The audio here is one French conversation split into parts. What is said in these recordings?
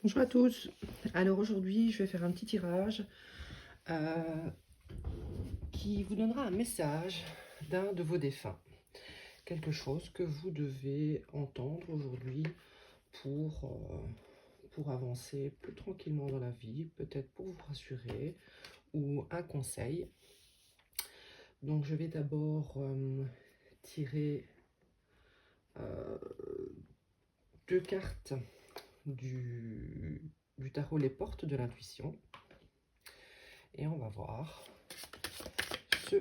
Bonjour à tous. Alors aujourd'hui, je vais faire un petit tirage euh, qui vous donnera un message d'un de vos défunts. Quelque chose que vous devez entendre aujourd'hui pour avancer plus tranquillement dans la vie, peut-être pour vous rassurer ou un conseil. Donc je vais d'abord tirer euh, deux cartes du tarot Les Portes de l'Intuition. Et on va voir ce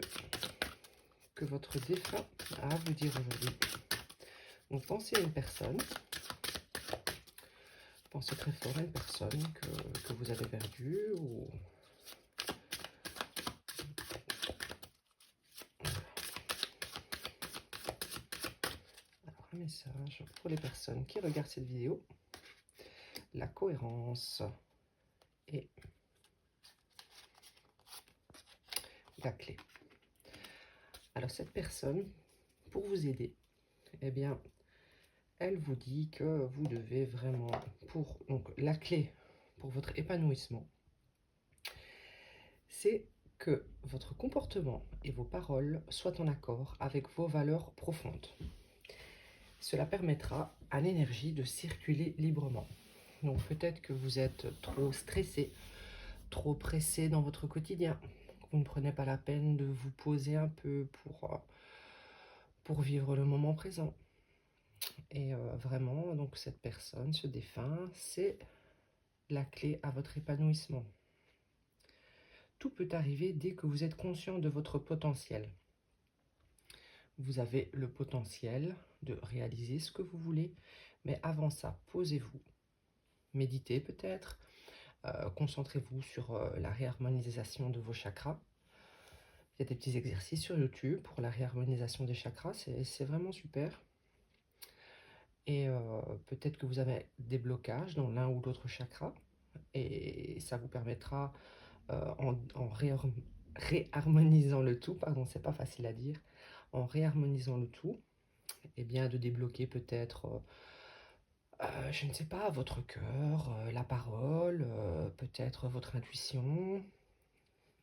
que votre défunt a à vous dire aujourd'hui. Donc pensez à une personne, pensez très fort à une personne que vous avez perdue ou... Alors un message pour les personnes qui regardent cette vidéo, la cohérence et la clé. Alors cette personne, pour vous aider, eh bien, elle vous dit que vous devez vraiment, donc la clé pour votre épanouissement, c'est que votre comportement et vos paroles soient en accord avec vos valeurs profondes. Cela permettra à l'énergie de circuler librement. Donc peut-être que vous êtes trop stressé, trop pressé dans votre quotidien. Vous ne prenez pas la peine de vous poser un peu pour vivre le moment présent. Et vraiment, donc cette personne, ce défunt, c'est la clé à votre épanouissement. Tout peut arriver dès que vous êtes conscient de votre potentiel. Vous avez le potentiel de réaliser ce que vous voulez, mais avant ça, posez-vous. Méditez peut-être, concentrez-vous sur la réharmonisation de vos chakras. Il y a des petits exercices sur YouTube pour la réharmonisation des chakras, c'est vraiment super. Et peut-être que vous avez des blocages dans l'un ou l'autre chakra, et ça vous permettra, en réharmonisant le tout, pardon, c'est pas facile à dire, en réharmonisant le tout, et bien de débloquer peut-être, je ne sais pas, votre cœur, la parole, peut-être votre intuition.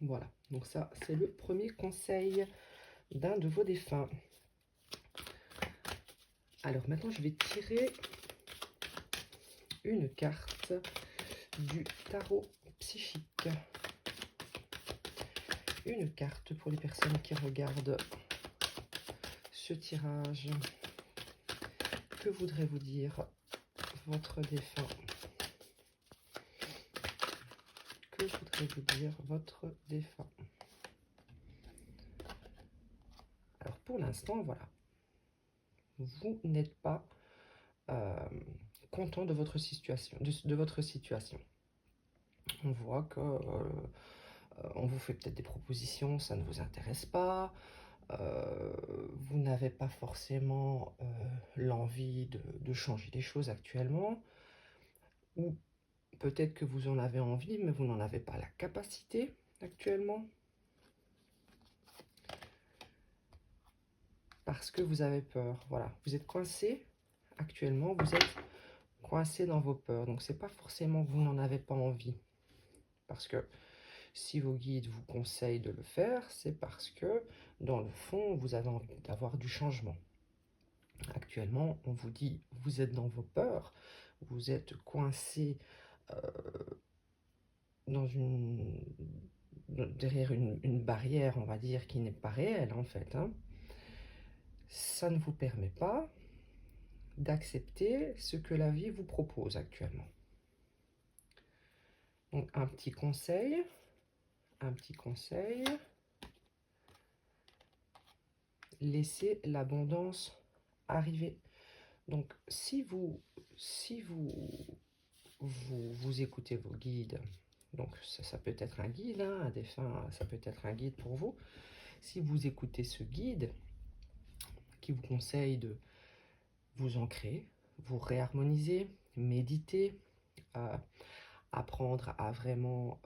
Voilà, donc ça, c'est le premier conseil d'un de vos défunts. Alors maintenant, je vais tirer une carte du tarot psychique. Une carte pour les personnes qui regardent ce tirage. Que voudrait vous dire votre défunt? Que voudrait vous dire votre défunt? Alors pour l'instant, voilà. Vous n'êtes pas content de votre situation, de votre situation. On voit que on vous fait peut-être des propositions, ça ne vous intéresse pas. Vous n'avez pas forcément l'envie de changer les choses actuellement. Ou peut-être que vous en avez envie, mais vous n'en avez pas la capacité actuellement. Parce que vous avez peur. Voilà, vous êtes coincé actuellement, vous êtes coincé dans vos peurs. Donc c'est pas forcément que vous n'en avez pas envie. Parce que si vos guides vous conseillent de le faire, c'est parce que dans le fond, vous avez envie d'avoir du changement. Actuellement, on vous dit, vous êtes dans vos peurs, vous êtes coincé derrière une barrière, on va dire, qui n'est pas réelle en fait. Ça ne vous permet pas d'accepter ce que la vie vous propose actuellement. Donc un petit conseil, laissez l'abondance arriver. Donc si vous écoutez vos guides, donc ça peut être un guide, un défunt, ça peut être un guide pour vous. Si vous écoutez ce guide qui vous conseille de vous ancrer, vous réharmoniser, méditer, apprendre à vraiment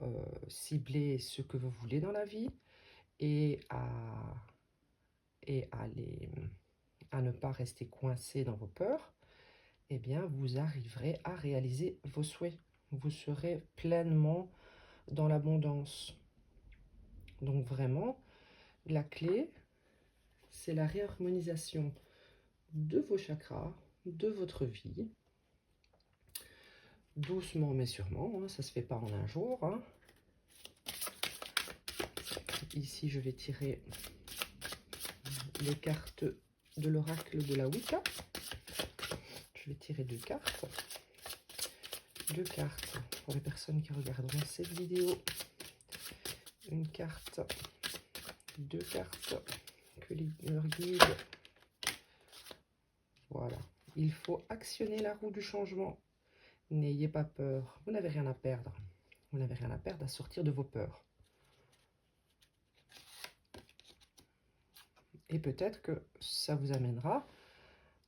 cibler ce que vous voulez dans la vie et à ne pas rester coincé dans vos peurs, eh bien vous arriverez à réaliser vos souhaits. vous serez pleinement dans l'abondance. Donc vraiment, la clé, c'est la réharmonisation de vos chakras, de votre vie. Doucement mais sûrement, hein, ça ne se fait pas en un jour. Hein. Ici, je vais tirer les cartes de l'oracle de la Wicca. Je vais tirer deux cartes. Deux cartes pour les personnes qui regarderont cette vidéo. Une carte, deux cartes que leur guide. Voilà. Il faut actionner la roue du changement. N'ayez pas peur. Vous n'avez rien à perdre. Vous n'avez rien à perdre à sortir de vos peurs. Et peut-être que ça vous amènera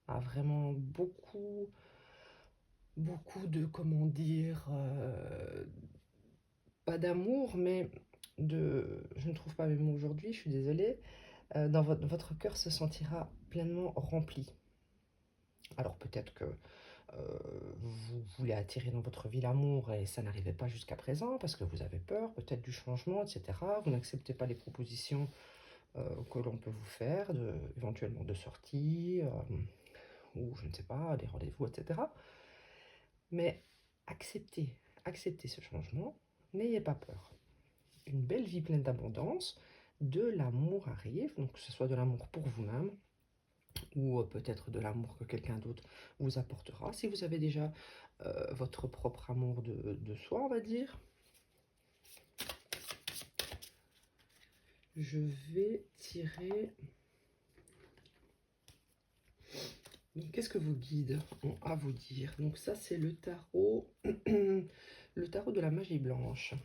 à vraiment beaucoup de, comment dire, pas d'amour, mais de, je ne trouve pas mes mots aujourd'hui, je suis désolée, dans votre cœur se sentira pleinement rempli. Alors peut-être que vous voulez attirer dans votre vie l'amour et ça n'arrivait pas jusqu'à présent parce que vous avez peur peut-être du changement, etc. Vous n'acceptez pas les propositions que l'on peut vous faire, éventuellement de sortie, ou je ne sais pas, des rendez-vous, etc. Mais acceptez ce changement, n'ayez pas peur. Une belle vie pleine d'abondance, de l'amour arrive, donc que ce soit de l'amour pour vous-même, ou peut-être de l'amour que quelqu'un d'autre vous apportera. Si vous avez déjà votre propre amour de soi, on va dire. Je vais tirer... Qu'est-ce que vos guides ont à vous dire? Donc ça, c'est le tarot, le tarot de la magie blanche.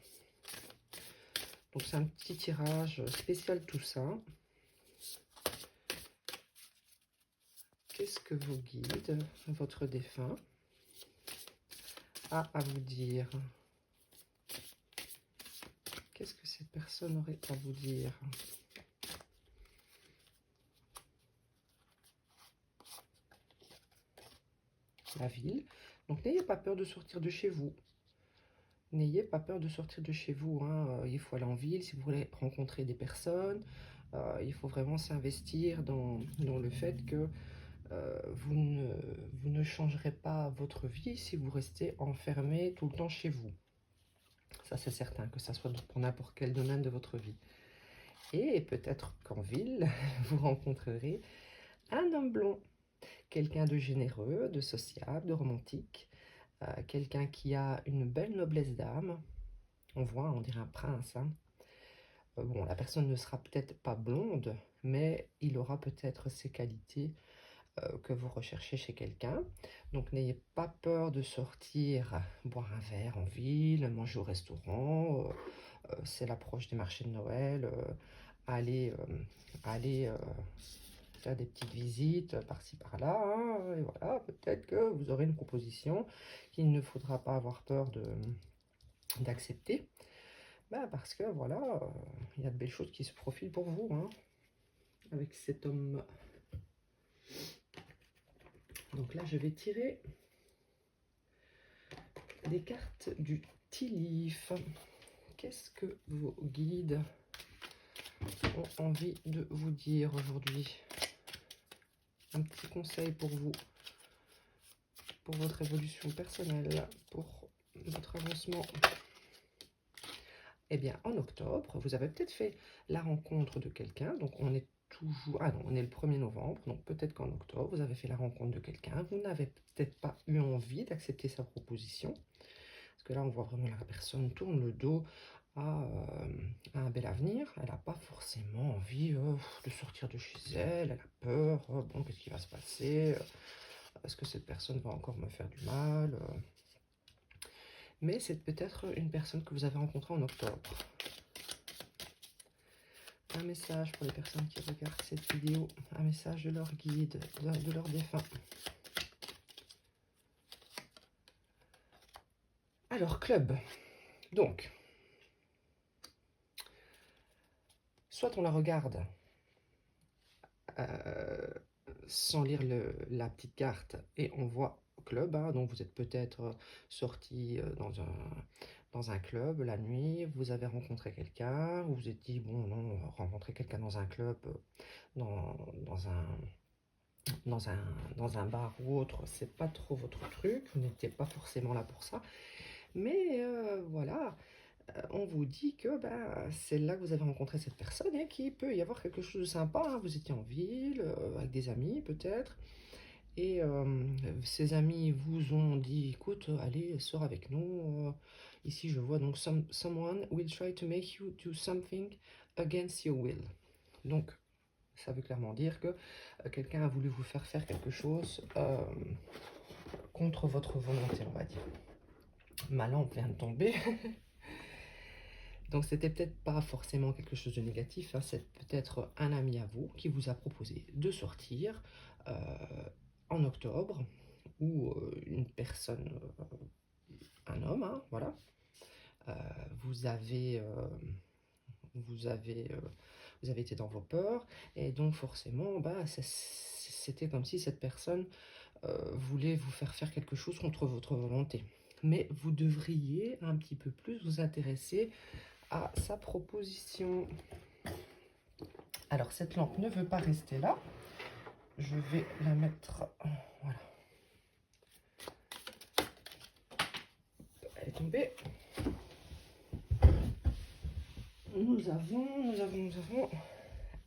Donc c'est un petit tirage spécial tout ça. Qu'est-ce que vos guides, votre défunt, a à vous dire? Qu'est-ce que cette personne aurait à vous dire? La ville. Donc n'ayez pas peur de sortir de chez vous. N'ayez pas peur de sortir de chez vous. Hein. Il faut aller en ville si vous voulez rencontrer des personnes. Il faut vraiment s'investir dans le fait que vous ne changerez pas votre vie si vous restez enfermé tout le temps chez vous. Ça, c'est certain, que ça soit pour n'importe quel domaine de votre vie. Et peut-être qu'en ville, vous rencontrerez un homme blond, quelqu'un de généreux, de sociable, de romantique, quelqu'un qui a une belle noblesse d'âme. On voit, on dirait un prince. Hein. Bon, la personne ne sera peut-être pas blonde, mais il aura peut-être ces qualités que vous recherchez chez quelqu'un. Donc n'ayez pas peur de sortir boire un verre en ville, manger au restaurant, c'est l'approche des marchés de Noël, aller faire des petites visites par-ci par-là, hein, et voilà, peut-être que vous aurez une proposition qu'il ne faudra pas avoir peur d'accepter, parce que voilà, il y a de belles choses qui se profilent pour vous, hein, avec cet homme. Donc là, je vais tirer des cartes du Tea Leaf. Qu'est-ce que vos guides ont envie de vous dire aujourd'hui? Un petit conseil pour vous, pour votre évolution personnelle, pour votre avancement. Eh bien, en octobre, vous avez peut-être fait la rencontre de quelqu'un. Donc, on est toujours... Ah non, on est le 1er novembre. Donc, peut-être qu'en octobre, vous avez fait la rencontre de quelqu'un. Vous n'avez peut-être pas eu envie d'accepter sa proposition. Parce que là, on voit vraiment la personne tourne le dos à un bel avenir. Elle n'a pas forcément envie de sortir de chez elle. Elle a peur. Bon, qu'est-ce qui va se passer? Est-ce que cette personne va encore me faire du mal? Mais c'est peut-être une personne que vous avez rencontrée en octobre. Un message pour les personnes qui regardent cette vidéo. Un message de leur guide, de leur défunt. Alors, club. Donc, soit on la regarde sans lire la petite carte et on voit club, hein, donc vous êtes peut-être sorti dans un club la nuit, vous avez rencontré quelqu'un, vous vous êtes dit, bon, non, rencontrer quelqu'un dans un club, dans, dans un, dans un, dans un bar ou autre, c'est pas trop votre truc, vous n'étiez pas forcément là pour ça, mais voilà, on vous dit que bah, c'est là que vous avez rencontré cette personne et qu'il peut y avoir quelque chose de sympa, hein. Vous étiez en ville, avec des amis peut-être, et ces amis vous ont dit, écoute, allez, sors avec nous. Ici, je vois donc, someone will try to make you do something against your will. Donc, ça veut clairement dire que quelqu'un a voulu vous faire faire quelque chose contre votre volonté, on va dire. Ma lampe vient de tomber. Donc, c'était peut-être pas forcément quelque chose de négatif, hein. C'est peut-être un ami à vous qui vous a proposé de sortir en octobre, ou une personne, un homme, hein, voilà. Euh, vous avez, euh, vous avez, euh, vous avez été dans vos peurs, et donc forcément, bah, c'était comme si cette personne voulait vous faire faire quelque chose contre votre volonté. Mais vous devriez un petit peu plus vous intéresser à sa proposition. Alors, cette lampe ne veut pas rester là. Je vais la mettre... Voilà. Elle est tombée. Nous avons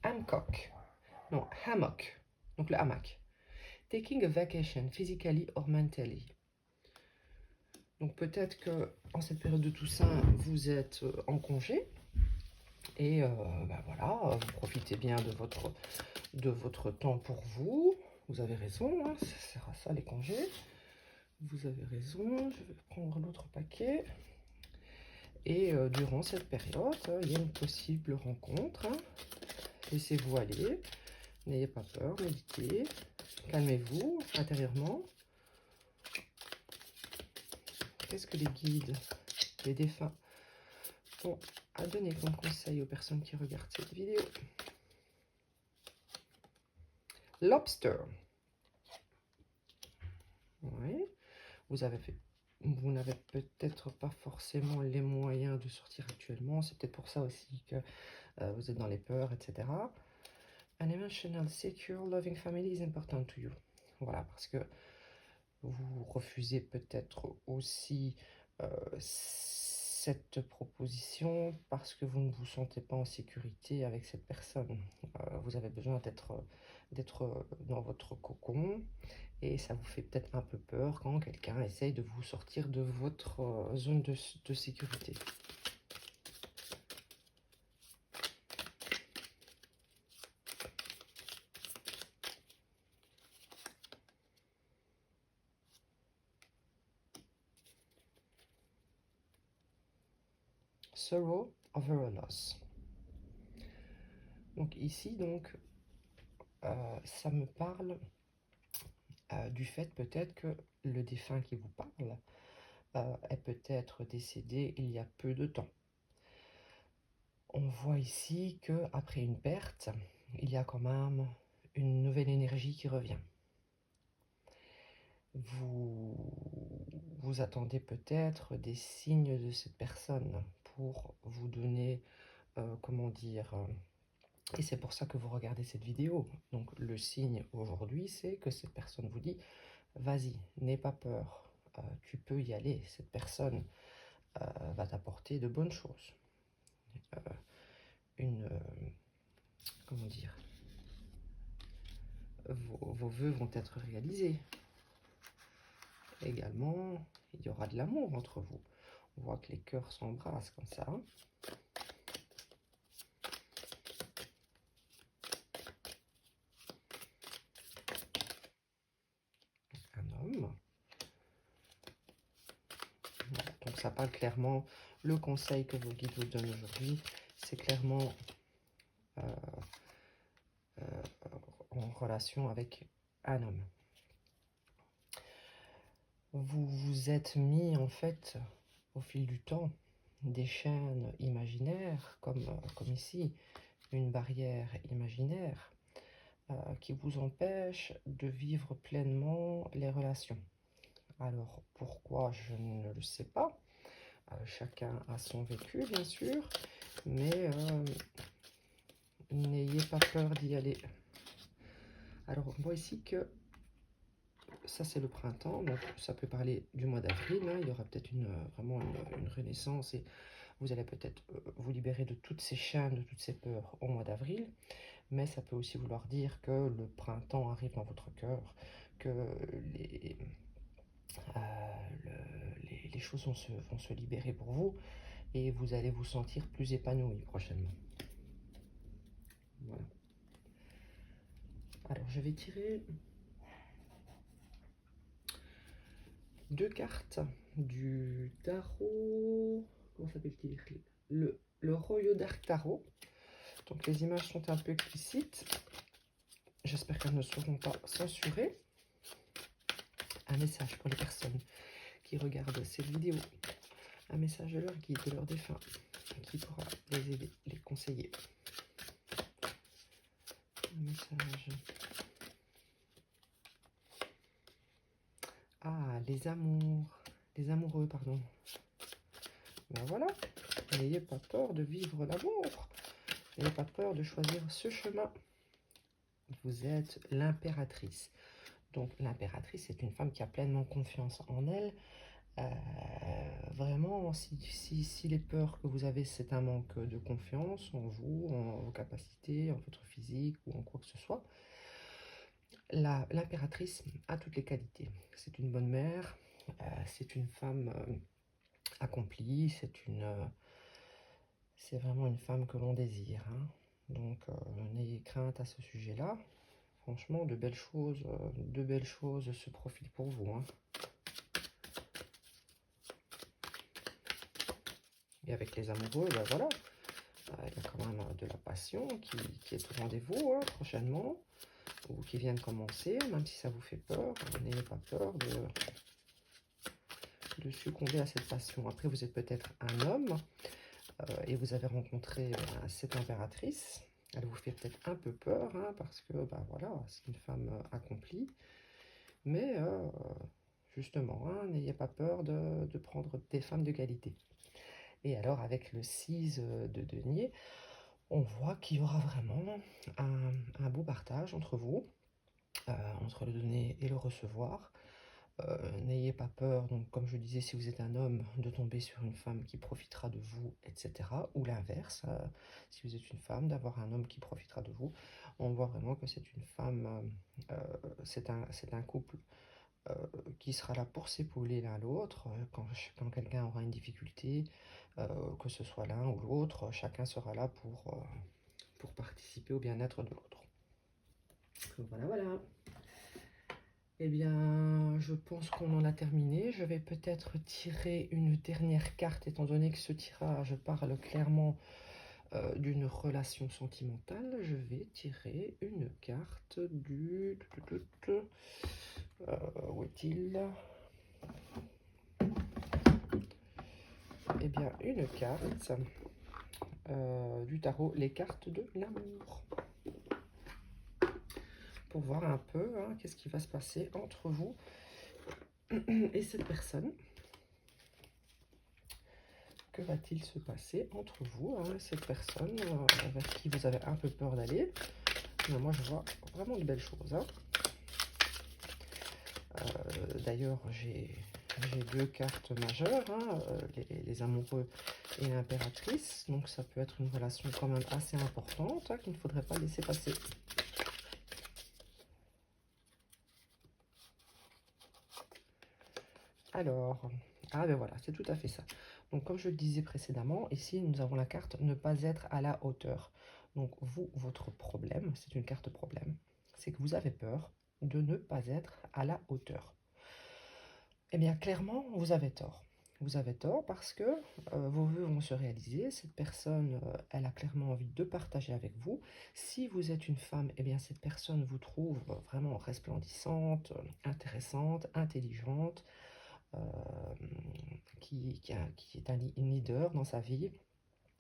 Hancock. Non, hammock. Donc le hamac. Taking a vacation, physically or mentally. Donc peut-être que en cette période de Toussaint, vous êtes en congé. Et bah voilà, vous profitez bien de votre temps pour vous. Vous avez raison, hein, ça sert à ça les congés. Vous avez raison, je vais prendre l'autre paquet. Et durant cette période, il y a une possible rencontre, hein. Laissez-vous aller, n'ayez pas peur, méditez, calmez-vous intérieurement. Qu'est-ce que les guides, les défunts ont à donner comme conseil aux personnes qui regardent cette vidéo? Lobster. Oui, vous n'avez peut-être pas forcément les moyens de sortir actuellement. C'est peut-être pour ça aussi que vous êtes dans les peurs, etc. An emotional, secure, loving family is important to you. Voilà, parce que vous refusez peut-être aussi cette proposition parce que vous ne vous sentez pas en sécurité avec cette personne. Vous avez besoin d'être dans votre cocon, et ça vous fait peut-être un peu peur quand quelqu'un essaye de vous sortir de votre zone de sécurité. Sorrow over a loss. Donc ici, donc, ça me parle du fait peut-être que le défunt qui vous parle est peut-être décédé il y a peu de temps. On voit ici que après une perte, il y a quand même une nouvelle énergie qui revient. Vous attendez peut-être des signes de cette personne pour vous donner, comment dire, et c'est pour ça que vous regardez cette vidéo. Donc le signe aujourd'hui, c'est que cette personne vous dit, vas-y, n'aie pas peur, tu peux y aller, cette personne va t'apporter de bonnes choses. Comment dire, vos vœux vont être réalisés. Également, il y aura de l'amour entre vous. On voit que les cœurs s'embrassent comme ça. Un homme. Donc ça parle clairement, le conseil que vos guides vous donnent aujourd'hui, c'est clairement en relation avec un homme. Vous vous êtes mis en fait au fil du temps des chaînes imaginaires, comme ici, une barrière imaginaire qui vous empêche de vivre pleinement les relations. Alors, pourquoi? Je ne le sais pas. Chacun a son vécu, bien sûr, mais n'ayez pas peur d'y aller. Alors, on voit ici que ça, c'est le printemps, donc ça peut parler du mois d'avril. Hein. Il y aura peut-être vraiment une renaissance et vous allez peut-être vous libérer de toutes ces chaînes, de toutes ces peurs au mois d'avril. Mais ça peut aussi vouloir dire que le printemps arrive dans votre cœur, que les, les choses vont se libérer pour vous et vous allez vous sentir plus épanoui prochainement. Voilà. Alors, je vais tirer 2 cartes du tarot. Comment s'appelle-t-il? Le Royal Dark Tarot. Donc, les images sont un peu explicites. J'espère qu'elles ne seront pas censurées. Un message pour les personnes qui regardent cette vidéo. Un message de leur guide, de leur défunt, qui pourra les aider, les conseiller. Un message. Ah, les amoureux, pardon. Ben voilà, n'ayez pas peur de vivre l'amour. N'ayez pas peur de choisir ce chemin. Vous êtes l'impératrice. Donc l'impératrice est une femme qui a pleinement confiance en elle. Vraiment, si les peurs que vous avez, c'est un manque de confiance en vous, en vos capacités, en votre physique ou en quoi que ce soit, l'impératrice a toutes les qualités. C'est une bonne mère, c'est une femme accomplie, c'est vraiment une femme que l'on désire. Hein. Donc, n'ayez crainte à ce sujet-là. Franchement, de belles choses se profilent pour vous. Hein. Et avec les amoureux, ben voilà, il y a quand même de la passion qui est au rendez-vous hein, prochainement, ou qui vient de commencer, même si ça vous fait peur. N'ayez pas peur de succomber à cette passion. Après, vous êtes peut-être un homme et vous avez rencontré cette impératrice. Elle vous fait peut-être un peu peur, hein, parce que ben voilà, c'est une femme accomplie. Mais justement, hein, n'ayez pas peur de prendre des femmes de qualité. Et alors, avec le 6 de denier, on voit qu'il y aura vraiment un beau partage entre vous, entre le donner et le recevoir. N'ayez pas peur, donc comme je disais, si vous êtes un homme, de tomber sur une femme qui profitera de vous, etc. Ou l'inverse, si vous êtes une femme, d'avoir un homme qui profitera de vous. On voit vraiment que c'est une femme, c'est un couple qui sera là pour s'épauler l'un l'autre. Quand quelqu'un aura une difficulté, que ce soit l'un ou l'autre, chacun sera là pour participer au bien-être de l'autre. Voilà, voilà. Eh bien, je pense qu'on en a terminé. Je vais peut-être tirer une dernière carte, étant donné que ce tirage parle clairement d'une relation sentimentale. Je vais tirer une carte du... où est-il? Eh bien, une carte du tarot, les cartes de l'amour. Pour voir un peu hein, qu'est-ce qui va se passer entre vous et cette personne. Que va-t-il se passer entre vous et cette personne vers qui vous avez un peu peur d'aller? Moi, je vois vraiment de belles choses. Hein. D'ailleurs, j'ai 2 cartes majeures, hein, les amoureux et l'impératrice. Donc, ça peut être une relation quand même assez importante hein, qu'il ne faudrait pas laisser passer. Alors, ah ben voilà, c'est tout à fait ça. Donc, comme je le disais précédemment, ici, nous avons la carte ne pas être à la hauteur. Donc, vous, votre problème, c'est une carte problème, c'est que vous avez peur de ne pas être à la hauteur. Eh bien, clairement, vous avez tort. Vous avez tort parce que vos vœux vont se réaliser. Cette personne, elle a clairement envie de partager avec vous. Si vous êtes une femme, eh bien, cette personne vous trouve vraiment resplendissante, intéressante, intelligente, qui est une leader dans sa vie.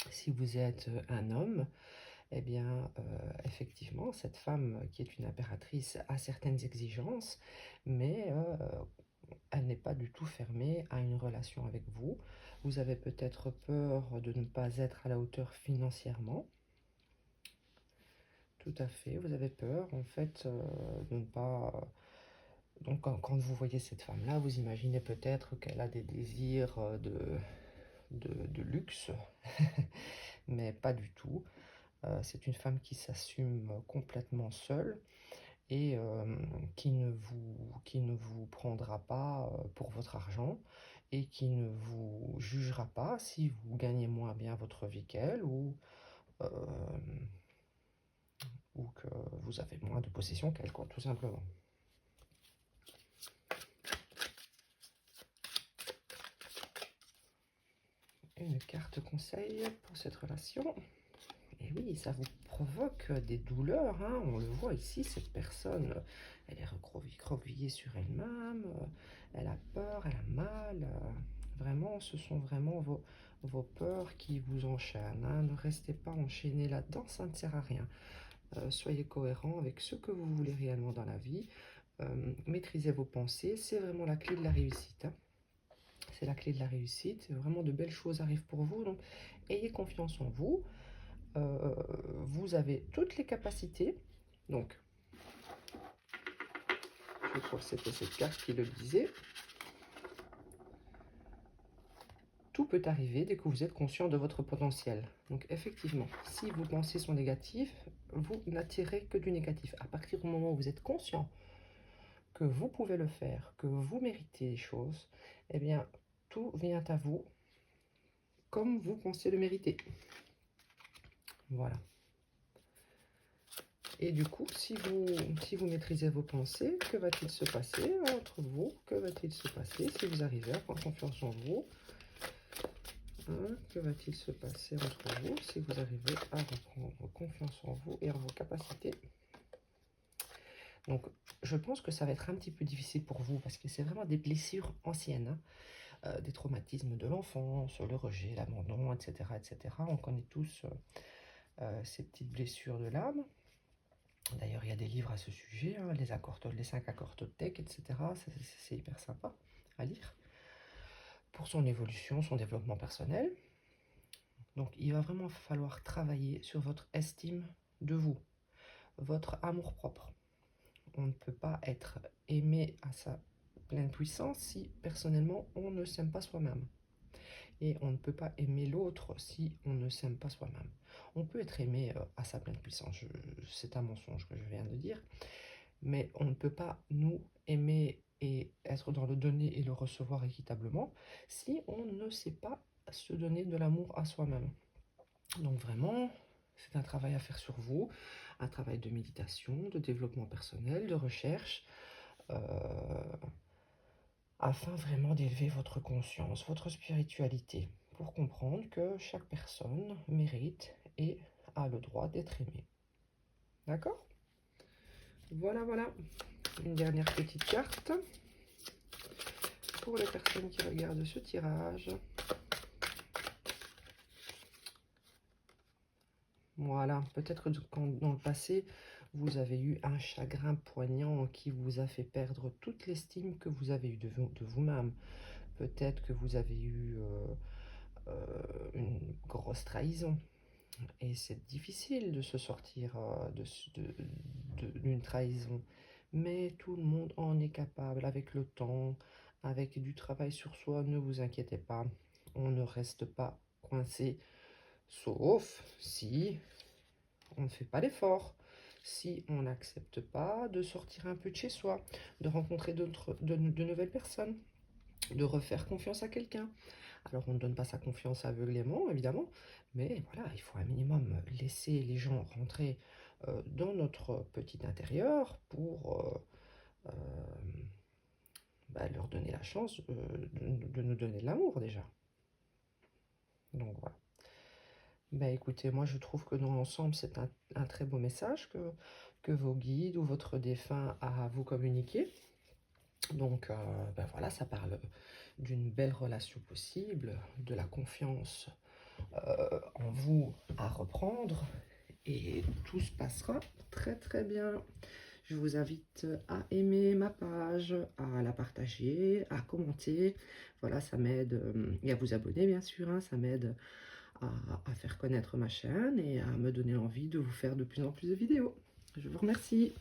Si vous êtes un homme, eh bien, effectivement, cette femme qui est une impératrice a certaines exigences, mais elle n'est pas du tout fermée à une relation avec vous. Vous avez peut-être peur de ne pas être à la hauteur financièrement. Tout à fait, vous avez peur en fait de ne pas... Donc quand vous voyez cette femme-là, vous imaginez peut-être qu'elle a des désirs de luxe, mais pas du tout. C'est une femme qui s'assume complètement seule et qui ne vous prendra pas pour votre argent et qui ne vous jugera pas si vous gagnez moins bien votre vie qu'elle euh, ou que vous avez moins de possessions qu'elle, quoi, tout simplement. Une carte conseil pour cette relation. Et oui, ça vous provoque des douleurs, hein. On le voit ici, cette personne, elle est recroquevillée sur elle-même, elle a peur, elle a mal. Vraiment, ce sont vraiment vos peurs qui vous enchaînent, hein. Ne restez pas enchaînés là-dedans, ça ne sert à rien. Soyez cohérent avec ce que vous voulez réellement dans la vie. Maîtrisez vos pensées, c'est vraiment la clé de la réussite, hein. C'est la clé de la réussite, vraiment de belles choses arrivent pour vous, donc ayez confiance en vous. Vous avez toutes les capacités, donc je crois que c'était cette carte qui le disait, tout peut arriver dès que vous êtes conscient de votre potentiel. Donc effectivement, si vos pensées sont négatives, vous n'attirez que du négatif. À partir du moment où vous êtes conscient que vous pouvez le faire, que vous méritez les choses, eh bien tout vient à vous comme vous pensez le mériter. Voilà. Et du coup, si vous maîtrisez vos pensées, que va-t-il se passer entre vous? Que va-t-il se passer si vous arrivez à prendre confiance en vous? Hein, que va-t-il se passer entre vous si vous arrivez à reprendre confiance en vous et en vos capacités? Donc, je pense que ça va être un petit peu difficile pour vous parce que c'est vraiment des blessures anciennes, hein, des traumatismes de l'enfance, le rejet, l'abandon, etc., etc. On connaît tous ces petites blessures de l'âme. D'ailleurs, il y a des livres à ce sujet, hein, les 5 accords Toltec, etc. C'est hyper sympa à lire pour son évolution, son développement personnel. Donc, il va vraiment falloir travailler sur votre estime de vous, votre amour-propre. On ne peut pas être aimé à sa pleine puissance si, personnellement, on ne s'aime pas soi-même. Et on ne peut pas aimer l'autre si on ne s'aime pas soi-même. On peut être aimé à sa pleine puissance, c'est un mensonge que je viens de dire, mais on ne peut pas nous aimer et être dans le donner et le recevoir équitablement si on ne sait pas se donner de l'amour à soi-même. Donc vraiment, c'est un travail à faire sur vous, un travail de méditation, de développement personnel, de recherche, euh, afin vraiment d'élever votre conscience, votre spiritualité, pour comprendre que chaque personne mérite et a le droit d'être aimée. D'accord? Voilà, voilà. Une dernière petite carte pour les personnes qui regardent ce tirage. Voilà, peut-être que dans le passé, vous avez eu un chagrin poignant qui vous a fait perdre toute l'estime que vous avez eue de vous-même. Peut-être que vous avez eu une grosse trahison. Et c'est difficile de se sortir d'une trahison. Mais tout le monde en est capable avec le temps, avec du travail sur soi. Ne vous inquiétez pas, on ne reste pas coincé, sauf si on ne fait pas l'effort, si on n'accepte pas de sortir un peu de chez soi, de rencontrer de nouvelles personnes, de refaire confiance à quelqu'un. Alors on ne donne pas sa confiance aveuglément, évidemment, mais voilà, il faut un minimum laisser les gens rentrer dans notre petit intérieur pour leur donner la chance de nous donner de l'amour déjà. Donc voilà. Écoutez, moi je trouve que dans l'ensemble c'est un très beau message que vos guides ou votre défunt a à vous communiquer. Donc voilà, ça parle d'une belle relation possible, de la confiance en vous à reprendre et tout se passera très très bien. Je vous invite à aimer ma page, à la partager, à commenter. Voilà, ça m'aide, et à vous abonner bien sûr, hein, ça m'aide à faire connaître ma chaîne et à me donner envie de vous faire de plus en plus de vidéos. Je vous remercie.